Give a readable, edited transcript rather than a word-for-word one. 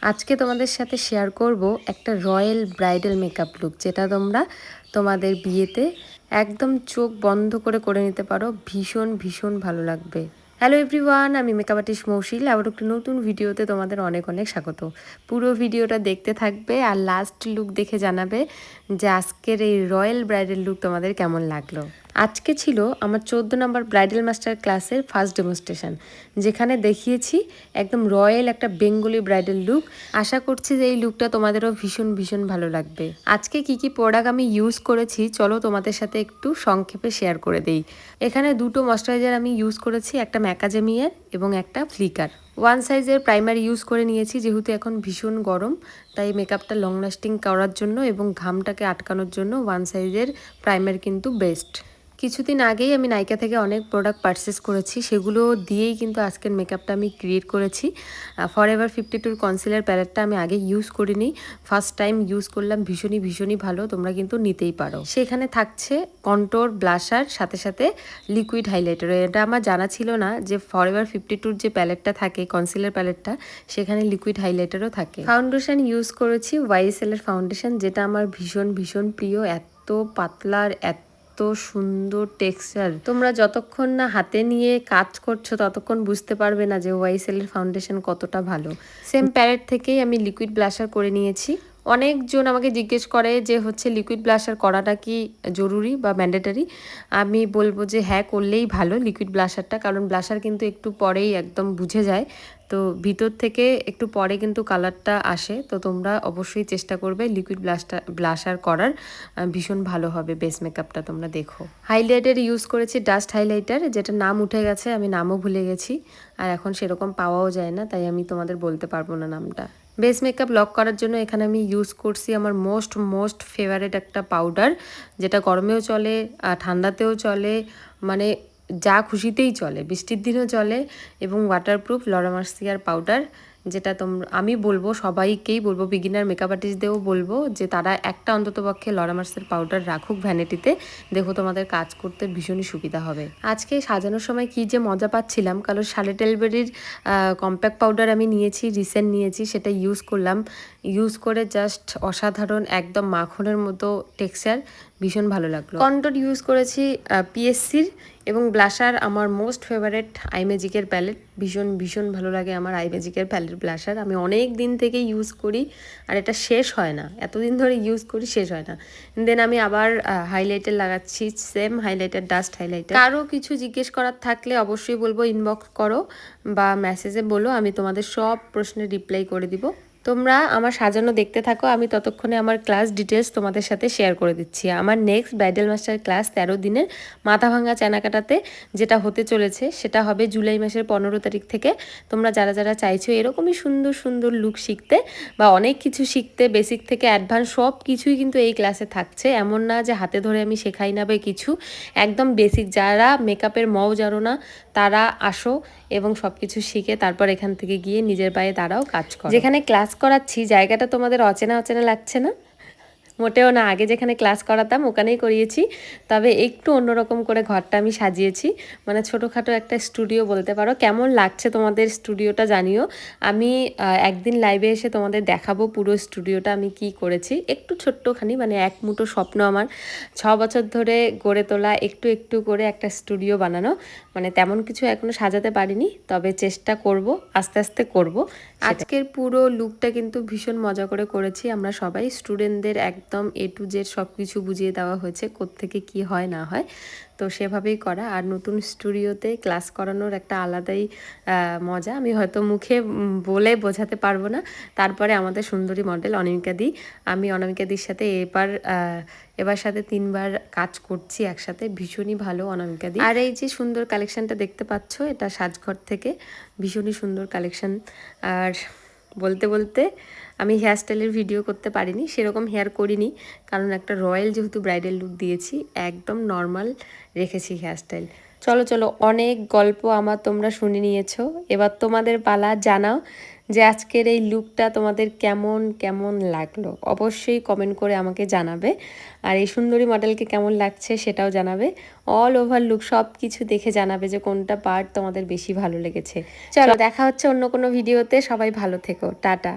আজকে তোমাদের সাথে শেয়ার করব একটা রয়্যাল ব্রাইডাল মেকআপ লুক, যেটা তোমরা তোমাদের বিয়েতে একদম চোখ বন্ধ করে নিতে পারো। ভীষণ ভীষণ ভালো লাগবে। হ্যালো এভরিওয়ান, আমি মেকআপ আর্টিস্ট মৌশিল। আবার একটা নতুন ভিডিওতে তোমাদের অনেক অনেক স্বাগত। পুরো ভিডিওটা দেখতে থাকবে আর লাস্ট লুক দেখে জানাবে যে আজকের এই রয়্যাল ব্রাইডাল লুক তোমাদের কেমন লাগলো। আজকে ছিল আমার 14 নম্বর ব্রাইডাল মাস্টার ক্লাসের ফার্স্ট ডেমনস্ট্রেশন, যেখানে দেখিয়েছি একদম রয়্যাল একটা বেঙ্গলি ব্রাইডাল লুক। আশা করছি যে এই লুকটা তোমাদেরও ভীষণ ভীষণ ভালো লাগবে। আজকে কি কি প্রোডাক্ট আমি ইউজ করেছি চলো তোমাদের সাথে একটু সংক্ষেপে শেয়ার করে দেই। এখানে দুটো ময়শ্চারাইজার আমি ইউজ করেছি, একটা ম্যাকাডেমিয়ার এবং একটা ফ্লিকার। ওয়ান সাইজের প্রাইমার ইউজ করে নিয়েছি, যেহেতু এখন ভীষণ গরম, তাই মেকআপটা লং লাস্টিং করার জন্য এবং ঘামটাকে আটকানোর জন্য ওয়ান সাইজের প্রাইমার কিন্তু বেস্ট। কিছুদিন আগেই আমি নাইকা থেকে অনেক প্রোডাক্ট পারচেস করেছি, সেগুলো দিয়েই কিন্তু আজকের মেকআপটা আমি ক্রিয়েট করেছি। ফরএভার 52 কনসিলার প্যালেটটা আমি আগে ইউজ করিনি, ফার্স্ট টাইম ইউজ করলাম। ভীষণই ভালো, তোমরা কিন্তু নিতেই পারো। সেখানে থাকছে কন্ট্রোর, ব্লাশার, সাথে সাথে লিকুইড হাইলাইটার। এটা আমার জানা ছিল না যে ফরএভার 52 যে প্যালেটটা থাকে, কনসিলার প্যালেটটা, সেখানে লিকুইড হাইলাইটারও থাকে। ফাউন্ডেশন ইউজ করেছি YSL এর ফাউন্ডেশন, যেটা আমার ভীষণ প্রিয়। এত পাতলার, এত সুন্দর টেক্সচার। তোমরা যতক্ষণ না হাতে নিয়ে কাজ করছো ততক্ষণ বুঝতে পারবে না যে YSL এর ফাউন্ডেশন কতটা ভালো। সেম প্যালেট থেকেই আমি লিকুইড ব্লাশার করে নিয়েছি। অনেকজন আমাকে জিজ্ঞেস করে যে লিকুইড ব্লাশার করাটা কি জরুরি বা ম্যান্ডেটারি। আমি বলবো যে হ্যাঁ, করলেই ভালো লিকুইড ব্লাশারটা, কারণ ব্লাশার কিন্তু একটু পরেই একদম বুঝে যায়, তো ভিতর থেকে একটু পরে কিন্তু কালারটা আসে। তো তোমরা অবশ্যই চেষ্টা করবে লিকুইড ব্লাশার করার, ভীষণ ভালো হবে বেস মেকআপটা। তোমরা দেখো, হাইলাইটার ইউজ করেছি ডাস্ট হাইলাইটার, যেটা নাম উঠে গেছে, আমি নামও ভুলে গেছি, আর এখন সেরকম পাওয়াও যায় না, তাই আমি তোমাদের বলতে পারবো না নামটা। বেস মেকআপ লক করার জন্য এখানে আমি ইউজ করছি আমার মোস্ট ফেভারিট একটা পাউডার, যেটা গরমেও চলে, ঠান্ডাতেও চলে, মানে যা খুশিতেই চলে, বৃষ্টির দিনও চলে, এবং ওয়াটারপ্রুফ লরা মার্সিয়ার পাউডার, যেটা আমি বলবো সবাইকেই বলবো, বিগিনার মেকআপ আর্টিস্টদেরও বলবো যে তারা একটা অন্ততপক্ষে লরা মার্সের পাউডার রাখুক ভ্যানিটিতে। দেখো তোমাদের কাজ করতে ভীষণই সুবিধা হবে। আজকে সাজানোর সময় কি যে মজা পাচ্ছিলাম, কারণ শার্লেট টেলবেরির কম্প্যাক্ট পাউডার আমি নিয়েছি, রিসেন্ট নিয়েছি, সেটা ইউজ করলাম। ইউজ করে জাস্ট অসাধারণ, একদম মাখনের মতো টেক্সচার, ভীষণ ভালো লাগলো। কন্ট্রোর ইউজ করেছি PSCর, এবং ব্লাশার আমার মোস্ট ফেভারিট আইম্যাজিকের প্যালেট। ভীষণ ভালো লাগে আমার আইম্যাজিকের প্যালেট ব্লাশার। আমি অনেক দিন থেকে ইউজ করি, আর এটা শেষ হয় না, এতদিন ধরে ইউজ করি, শেষ হয় না। দেন আমি আবার হাইলাইটার লাগাচ্ছি, সেম হাইলাইটার, ডাস্ট হাইলাইটার। কারো কিছু জিজ্ঞেস করার থাকলে অবশ্যই বলবো, ইনবক্স করো বা মেসেজে বলো, আমি তোমাদের সব প্রশ্নের রিপ্লাই করে দিব। তোমরা আমার সাজানো দেখতে থাকো, আমি ততক্ষণে আমার ক্লাস ডিটেলস তোমাদের সাথে শেয়ার করে দিচ্ছি। আমার নেক্সট ব্রাইডাল মাস্টার ক্লাস 13 দিনের মাথা ভাঙা চানাকাটাতে যেটা হতে চলেছে, সেটা হবে জুলাই মাসের 15 তারিখ থেকে। তোমরা যারা চাইছো এরকমই সুন্দর লুক শিখতে বা অনেক কিছু শিখতে, বেসিক থেকে অ্যাডভান্স সব কিছুই কিন্তু এই ক্লাসে থাকছে। এমন না যে হাতে ধরে আমি শেখাই না বা কিছু, একদম বেসিক। যারা মেকআপের মও জানো না, তারা আসো এবং সব কিছু শিখে তারপর এখান থেকে গিয়ে নিজের পায়ে তারাও কাজ করো। যেখানে ক্লাস করাচ্ছি জায়গাটা তোমাদের অচেনা লাগছে না? মোটেও না, আগে যেখানে ক্লাস করাতাম ওখানেই করিয়েছি, তবে একটু অন্যরকম করে ঘরটা আমি সাজিয়েছি, মানে ছোটোখাটো একটা স্টুডিও বলতে পারো। কেমন লাগছে তোমাদের স্টুডিওটা জানিও। আমি একদিন লাইভে এসে তোমাদের দেখাবো পুরো স্টুডিওটা আমি কি করেছি। একটু ছোট্টখানি, মানে এক মুঠো স্বপ্ন আমার, 6 বছর ধরে গড়ে তোলা, একটু করে একটা স্টুডিও বানানো। মানে তেমন কিছু এখনো সাজাতে পারিনি, তবে চেষ্টা করব, আস্তে করব। আজকের পুরো লুকটা কিন্তু ভীষণ মজা করে করেছি আমরা সবাই। স্টুডেন্টদের একদম A to Z সব কিছু বুঝিয়ে দেওয়া হয়েছে, কোত্থেকে কি হয় না হয়, তো সেভাবেই করা। আর নতুন স্টুডিওতে ক্লাস করানোর একটা আলাদাই মজা, আমি হয়তো মুখে বলে বোঝাতে পারবো না। তারপরে আমাদের সুন্দরী মডেল অনামিকা দি, আমি অনামিকা দির সাথে এবার সাথে 3 বার কাজ করছি একসাথে, ভীষণই ভালো অনামিকা দি। আর এই যে সুন্দর কালেকশনটা দেখতে পাচ্ছ, এটা সাজঘর থেকে, ভীষণই সুন্দর কালেকশন। আর বলতে আমি হেয়ারস্টাইলের ভিডিও করতে পারিনি, সেরকম হেয়ার করিনি, কারণ একটা রয়্যাল যেহেতু ব্রাইডাল লুক দিয়েছি, একদম নর্মাল রেখেছি হেয়ারস্টাইল। চলো, অনেক গল্প আমার তোমরা শুনে নিয়েছো, এবার তোমাদের পালা। জানাও যে আজকের এই লুকটা তোমাদের কেমন লাগলো, অবশ্যই কমেন্ট করে আমাকে জানাবে। আর এই সুন্দরী মডেলকে কেমন লাগছে সেটাও জানাবে। অল ওভার লুক সব কিছু দেখে জানাবে যে কোনটা পার্ট তোমাদের বেশি ভালো লেগেছে। চলো, দেখা হচ্ছে অন্য কোনো ভিডিওতে। সবাই ভালো থেকো, টাটা।